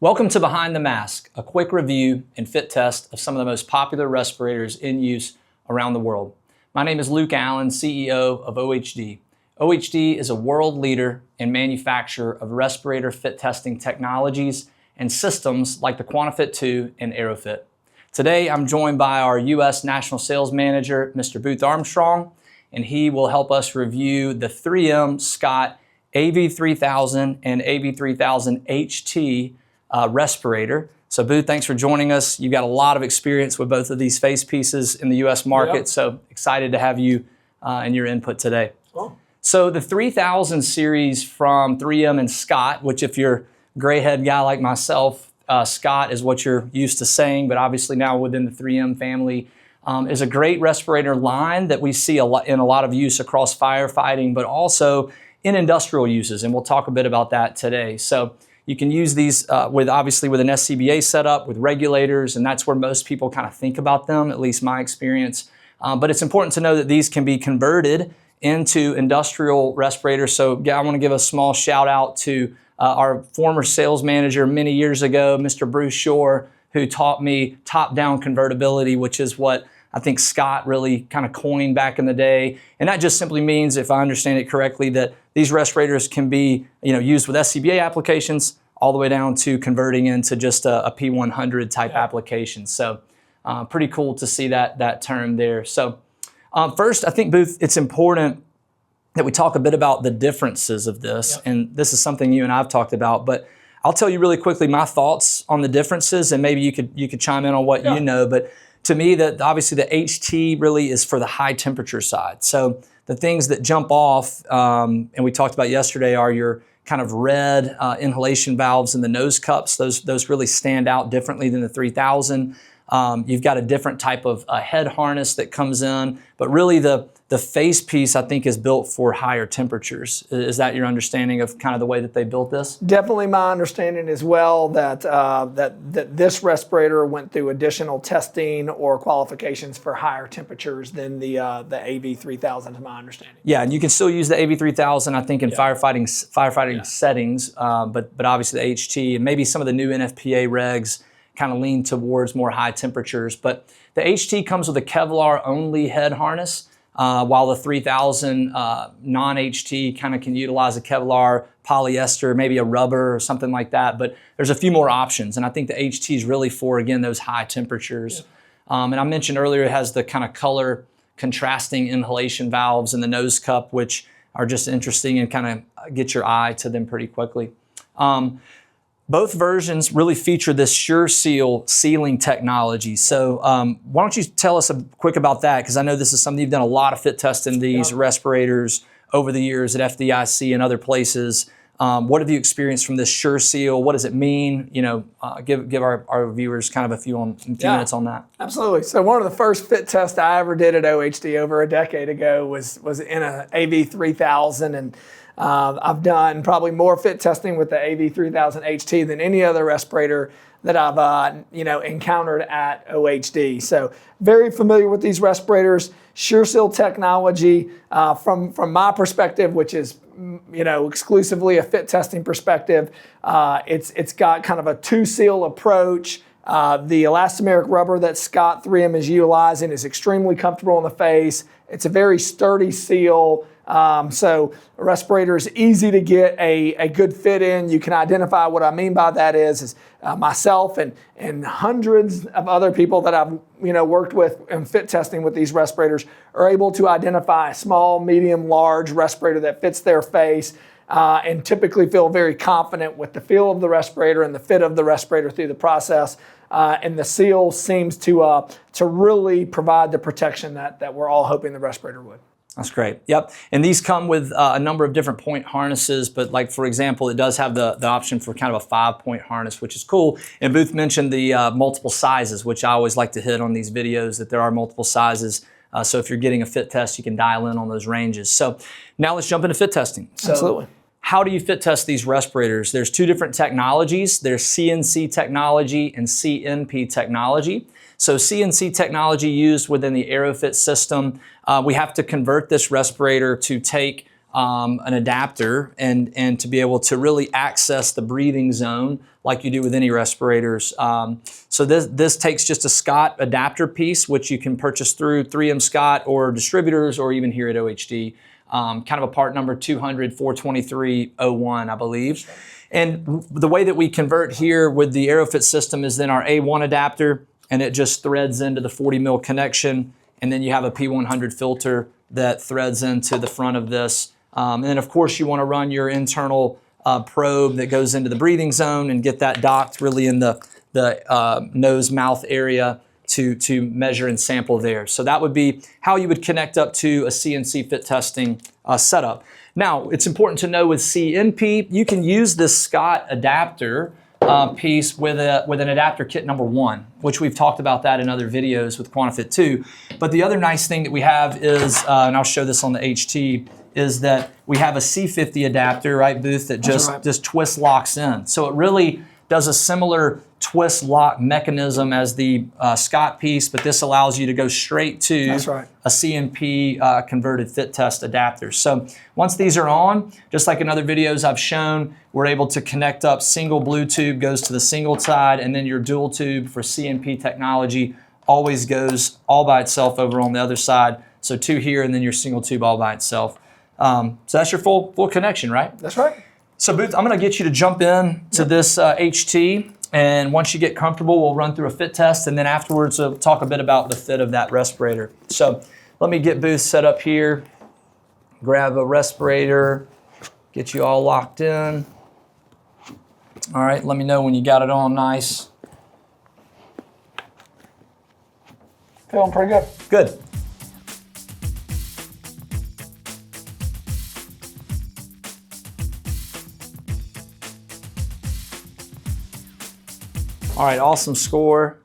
Welcome to Behind the Mask, a quick review and fit test of some of the most popular respirators in use around the world. My name is Luke Allen, CEO of OHD. OHD is a world leader in manufacture of respirator fit testing technologies and systems like the QuantiFit 2 and AeroFit. Today, I'm joined by our U.S. National Sales Manager, Mr. Booth Armstrong, and he will help us review the 3M Scott AV-3000 and AV-3000 HT respirator. So Booth, thanks for joining us. You've got a lot of experience with both of these face pieces in the U.S. market, Yep. So excited to have you and your input today. Cool. So the 3000 series from 3M and Scott, which if you're a gray head guy like myself, Scott is what you're used to saying, but obviously now within the 3M family, is a great respirator line that we see in a lot of use across firefighting, but also in industrial uses, and we'll talk a bit about that today. So you can use these obviously with an SCBA setup, with regulators, and that's where most people kind of think about them, at least my experience. But it's important to know that these can be converted into industrial respirators. So I want to give a small shout out to our former sales manager many years ago, Mr. Bruce Shore, who taught me top-down convertibility, which is what I think Scott really kind of coined back in the day. And that just simply means, if I understand it correctly, that these respirators can be used with SCBA applications all the way down to converting into just a P100 type application. So pretty cool to see that term there. So first, I think, Booth, it's important that we talk a bit about the differences of this. Yep. And this is something you and I've talked about, but I'll tell you really quickly my thoughts on the differences, and maybe you could chime in on what you know. But to me, that obviously the HT really is for the high temperature side. So the things that jump off, and we talked about yesterday, are your kind of red inhalation valves in the nose cups. Those really stand out differently than the 3000. You've got a different type of head harness that comes in, but really the face piece, I think, is built for higher temperatures. Is that your understanding of kind of the way that they built this? Definitely my understanding as well, that this respirator went through additional testing or qualifications for higher temperatures than the AV-3000, is my understanding. Yeah, and you can still use the AV-3000, I think, in firefighting settings, but obviously the HT and maybe some of the new NFPA regs kind of lean towards more high temperatures. But the HT comes with a Kevlar-only head harness, while the 3000 non-HT kind of can utilize a Kevlar, polyester, maybe a rubber or something like that. But there's a few more options, and I think the HT is really for, again, those high temperatures. And I mentioned earlier it has the kind of color contrasting inhalation valves in the nose cup, which are just interesting and kind of get your eye to them pretty quickly. Both versions really feature this SureSeal sealing technology. So why don't you tell us quick about that? Because I know this is something you've done a lot of fit testing these respirators over the years at FDIC and other places. What have you experienced from this SureSeal? What does it mean? Give our viewers kind of a few minutes on that. Absolutely. So one of the first fit tests I ever did at OHD over a decade ago was in an AV-3000, and I've done probably more fit testing with the AV-3000 HT than any other respirator that I've encountered at OHD. So very familiar with these respirators. SureSeal technology, from my perspective, which is exclusively a fit testing perspective, it's got kind of a two-seal approach. The elastomeric rubber that Scott 3M is utilizing is extremely comfortable in the face. It's a very sturdy seal. So a respirator is easy to get a good fit in. You can identify what I mean by that is myself and hundreds of other people that I've worked with in fit testing with these respirators are able to identify a small, medium, large respirator that fits their face, and typically feel very confident with the feel of the respirator and the fit of the respirator through the process. And the seal seems to really provide the protection that we're all hoping the respirator would. That's great. Yep. And these come with a number of different point harnesses, but like, for example, it does have the option for kind of a 5-point harness, which is cool. And Booth mentioned the multiple sizes, which I always like to hit on these videos, that there are multiple sizes. So if you're getting a fit test, you can dial in on those ranges. So now let's jump into fit testing. So absolutely. How do you fit test these respirators? There's two different technologies. There's CNC technology and CNP technology. So CNC technology used within the AeroFit system, we have to convert this respirator to take an adapter and to be able to really access the breathing zone like you do with any respirators. So this takes just a Scott adapter piece, which you can purchase through 3M Scott or distributors or even here at OHD. Kind of a part number 200-423-01, I believe. And the way that we convert here with the AeroFit system is then our A1 adapter, and it just threads into the 40 mil connection. And then you have a P100 filter that threads into the front of this. And then of course you want to run your internal probe that goes into the breathing zone and get that docked really in the nose mouth area to measure and sample there. So that would be how you would connect up to a CNC fit testing setup. Now, it's important to know with CNP, you can use this Scott adapter piece with an adapter kit number 1, which we've talked about that in other videos with QuantiFit 2. But the other nice thing that we have is, and I'll show this on the HT, is that we have a C50 adapter, right, Booth, that just twist locks in. So it really does a similar twist lock mechanism as the Scott piece, but this allows you to go straight to a CNP converted fit test adapter. So once these are on, just like in other videos I've shown, we're able to connect up single blue tube goes to the single side, and then your dual tube for CNP technology always goes all by itself over on the other side. So 2 here and then your single tube all by itself. So that's your full connection, right? That's right. So Booth, I'm going to get you to jump in to this HT, and once you get comfortable, we'll run through a fit test, and then afterwards we'll talk a bit about the fit of that respirator. So let me get Booth set up here, grab a respirator, get you all locked in. All right, let me know when you got it on nice. Feeling pretty good. Good. All right, awesome score.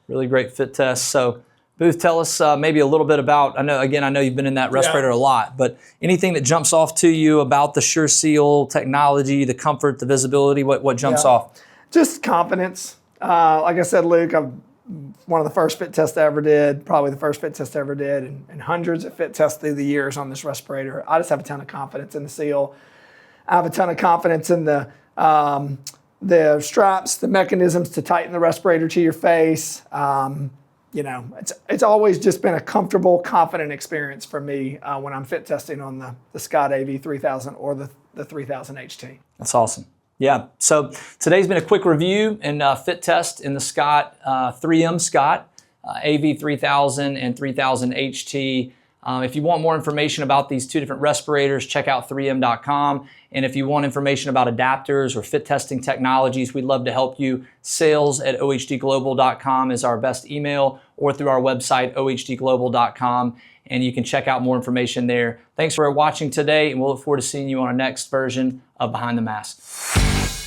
Really great fit test. So Booth, tell us maybe a little bit about, I know you've been in that respirator a lot, but anything that jumps off to you about the SureSeal technology, the comfort, the visibility, what jumps off? Just confidence. Like I said, Luke, I'm one of the first fit tests I ever did, probably the first fit test I ever did, and hundreds of fit tests through the years on this respirator. I just have a ton of confidence in the seal. I have a ton of confidence in the straps, the mechanisms to tighten the respirator to your face. You know, it's always just been a comfortable, confident experience for me when I'm fit testing on the Scott AV-3000 or the 3000 HT. That's awesome. Yeah, so today's been a quick review and fit test in the Scott, 3M Scott, AV-3000 and 3000 HT. If you want more information about these 2 different respirators, check out 3m.com. And if you want information about adapters or fit testing technologies, we'd love to help you. Sales@OHDglobal.com is our best email, or through our website, OHDglobal.com. And you can check out more information there. Thanks for watching today, and we'll look forward to seeing you on our next version of Behind the Mask.